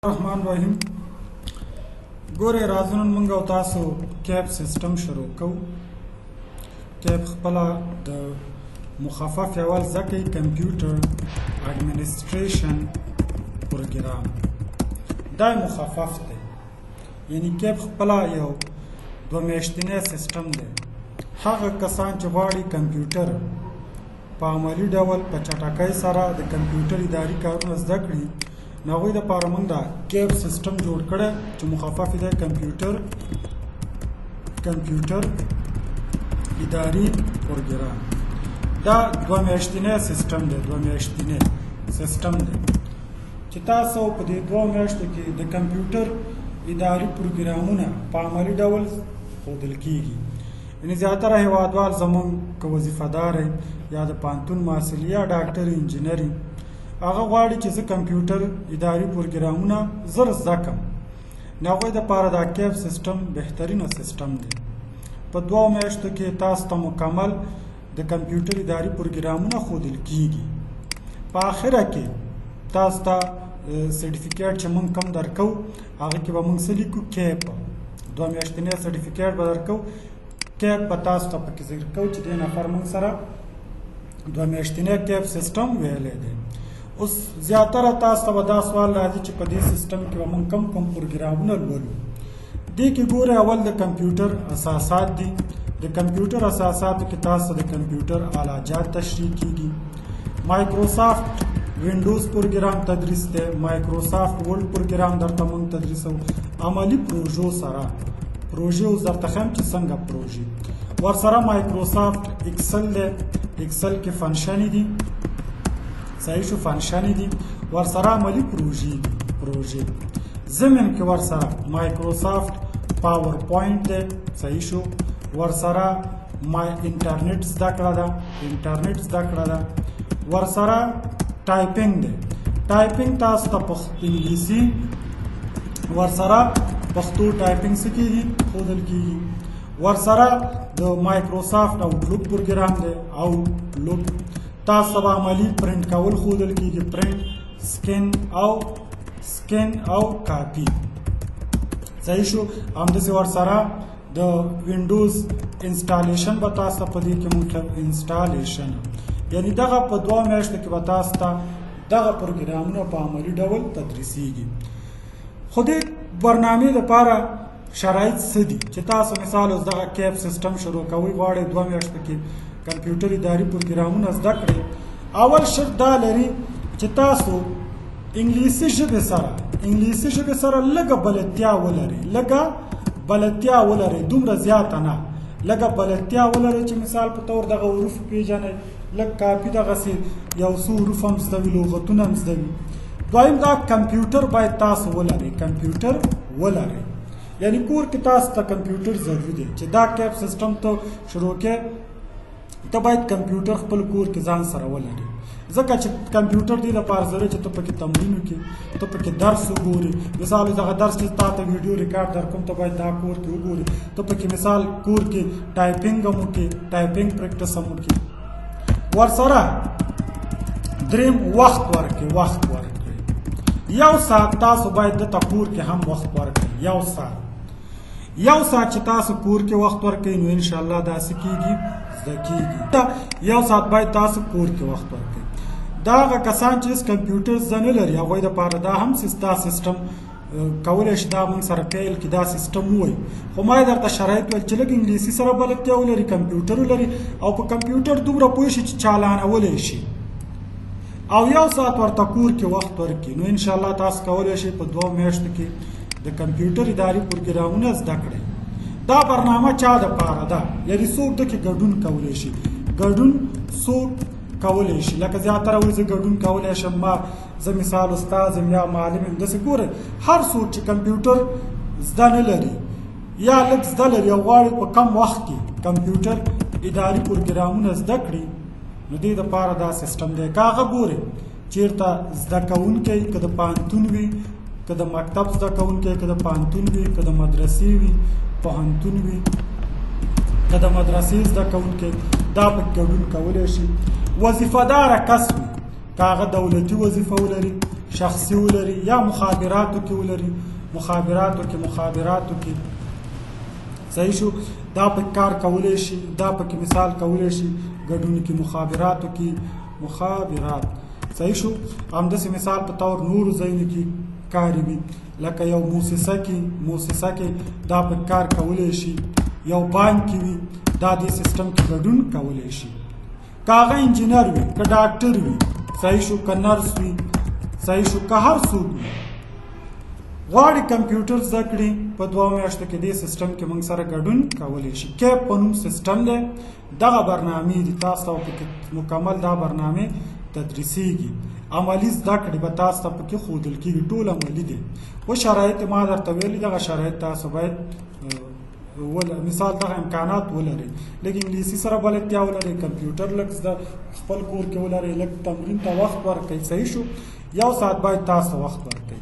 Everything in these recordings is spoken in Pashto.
الرحمن الرحیم ګوره راځو نن موږ او تاسو کیپ سیستم شروع کوو. کیپ خپله د مخفف اول زده کمپیوټر اډمنسټریشن پروګرام دا مخفف دی، یعنی کیپ خپله یو دوه میاشتنی سیستم دی. هغه کسان چې غواړي کمپیوټر په عملي ډول په چټکۍ سره د کمپیوټر اداري کارونه زده کړي نو هغوی دپاره موږ دا کیپ سیستم جوړ کړی چې مخفف دی کمپیوټر اداري پروګرام. دا دوه میاشتنی سیستم دی چې تاسو په دې دوه میاشتو کې د کمپیوټر اداري پروګرامونه په عملي ډول ښودل کیږي. یعنې زیاتره هیوادوال زموږ که وظیفه دار یا د پوهنتون محصل یا ډاکټر انجینري هغه غواړي چې زه کمپیوټر اداري پروګرامونه زر زده کړم نو هغوی دپاره دا کیپ سیستم بهترینه سیستم دی. په دوه میاشتو کې تاسو ته مکمل د کمپیوټر اداري پروګرامونه ښودل کیږي. په آخره کې تاسو ته سرټیفیکیټ چې موږ کوم درکوو هغه کې به موږ څه لیکو؟ کیپ. دوه میاشتنی سرټیفیکیټ به درکوو، کیپ به تاسو ته پکې ذکر کوو چې دې نفر موږ سره دوه میاشتنی کیپ سیستم ویلی دی. اوس زیاتره تاسو ته به دا سوال راځي چې په دې سیستم کې به موږ کوم پروګرامونه لولو. دې کې ګوره اول د کمپیوټر اساسات دي. د کمپیوټر اساساتو کې تاسو د کمپیوټر آلات تشریح کیږي. مایکروسافټ وینډوز پروګرام تدریس دی، مایکروسافټ ورډ پروګرام درته موږ تدریسو عملي پروژو سره. پروژې اوس درته ښیم چې څنګه پروژې. ورسره مایکروسافټ اکسل دی، اکسل کې فنکشنې دي، صحیح شو، فنکشنې دي. ورسره عملي پروژې ضمن کې ورسره مایکروسافټ پاور پوینټ دی، صحیح شو. ورسره انټرنیټ زده کړه ده. ورسره ټایپینګ دی، ټایپینګ تاسو ته په انګلیسي ورسره پښتو ټایپینګ څه کېږي؟ ښودل کېږي. ورسره د مایکروسافټ آوټلوک پروګرام دی، آوټلوک تاسو ته به عملي پرنټ کول ښودل کېږي، پرنټ، سکین او کاپي، صحیح شو. همداسې ورسره د وینډوز انسټالیشن به تاسو ته په دې کې موږ انسټالیشن، یعنې دغه په دوه میاشتو کې به تاسو ته دغه پروګرامونه په عملي ډول تدریسیږي. خو دې برنامې دپاره شرایط څه دي چې تاسو مثال اوس دغه کیپ سیستم شروع کوئ، غواړئ دوه میاشتو کې کمپیوټر اداري پروګرامونه زده کړئ. اول شرط دا لري چې تاسو انګلیسي ژبې سره لږه بلدتیا ولرئ، دومره زیاته نه، لږه بلدتیا ولرئ چې مثال په طور دغه حروف پیژنئ، لږ کاپي دغسې یو څو حروف هم زده وي، لغتونه هم زده وي. دویم دا کمپیوټر باید تاسو ولرئ، یعنی کور کې تاسو ته کمپیوټر ضروري دی. چې دا کیپ سیستم ته شروع کې ته باید کمپیوټر خپل کور کې ځان سره ولري، ځکه چې کمپیوټر دې لپاره ضروري چې ته پکې تمرین وکړې، ته پکې درس وګورې. مثال دغه درس چې تا ته ویډیو ریکارډ درکوم ته باید دا کور کې وګورې، ته پکې مثال کور کې ټایپینګ هم وکړې، ټایپینګ پریکټس هم وکړې. ورسره دریم وخت ورکړئ، یو ساعت تاسو باید دته کور کې هم وخت ورکړئ. یو ساعت چې تاسو کور کې وخت ورکړئ نو انشاءالله دا څه کېږي؟ زده کېږي. یو ساعت باید تاسو کور کې وخت ورکړئ. دا هغه کسان چې کمپیوټر زده نه لري هغوی دپاره دا هم دا سیستم کولی شي دا موږ سره پیل کړي، دا سیستم ووایي. خو ما یې درته شرایط ویل چې لږ انګلیسي سره بلدتیا ولري، کمپیوټر ولري او په کمپیوټر دومره پوه شي چې چالانولی شي، او یو ساعت ورته کور کې وخت ورکړي نو انشاءالله تاسو کولی شئ په دوه میاشتو کې د کمپیوټر اداري پروګرامونه زده کړئ. دا برنامه چا دپاره ده؟ یعنې څوک دکې ګډون کولی شي، لکه زیاتره وایي زه ګډون کولی شم، زه مثال استاد یم یا معلم یم. داسې ګورئ هر څوک چې کمپیوټر زده نه لري یا لږ زده لري او غواړي په کم وخت کې کمپیوټر اداري پروګرامونه زده کړي نو دې دپاره دا سیستم دی. که هغه ګورئ چېرته زده کوونکی که د پوهنتون وي، که د مکتب زده کوونکی، که د پوهنتون وي، که د مدرسې وي، پوهنتون وي، که د مدرسې زده کوونکی دا پکې ګډون کولی شي. وظیفه داره کس وي، که هغه دولتي وظیفه ولري، شخصي ولري یا مخابراتو کې ولري، مخابراتو کې صحیح شو، دا په کار کولی شي، دا پکې مثال کولی شي ګډون کې مخابراتو کې مخابرات صحیح شو. همداسې مثال په طور نورو ځایونو کې کاري وي، لکه یو موسسه کې دا په کار کولی شي، یو بانک کې وي دا دې سیستم کې ګډون کولی شي. که هغه انجینر وي، که ډاکټر وي صحیح شو، که نرس وي صحیح شو، که هر څوک وي غواړي کمپیوټر زده کړي په 2 میاشتو کې دې سیستم کې موږ سره ګډون کولی شي. کیپ په نوم سیستم دی، دغه برنامې دي تاسو ته پکې مکمل دا برنامې تدریسیږي، عملي زده کړې به تاسو ته پکې ښودل کېږي، ټول عملي دي. و شرایط ما درته ویلي دغه شرایط تاسو باید مثال دغه امکانات ولري، لږ انګلیسي سره بلدتیا ولري، کمپیوټر لږ زده خپل کور کې ولري، لږ تمرین ته وخت ورکړئ صحیح شو، 1 ساعت باید تاسو وخت ورکړئ.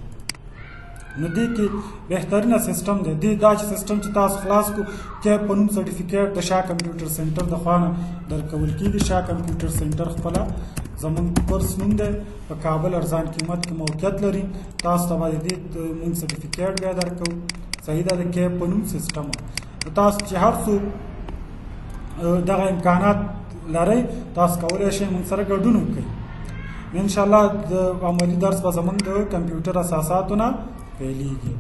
نو دې کې بهترینه سیستم دی دا چې سیستم چې تاسو خلاص کو کې په نوم سرټیفیکیټ د شاه کمپیوټر سنټر د خوا نه درکول کېږي. شاه کمپیوټر سنټر خپله زموږ کورس نوم دی، په کابل ارزان قیمت کې موقعیت لري. تاسو ته به د دې موږ سرټیفیکیټ بیا درکوو صحیح ده، د کې په نوم سیستم. تاسو چې هر څوک دغه امکانات لرئ تاسو کولی شئ موږ سره ګډون وکړئ. انشاءالله د عملي درس به زموږ د کمپیوټر اساساتو نه پیلېږي.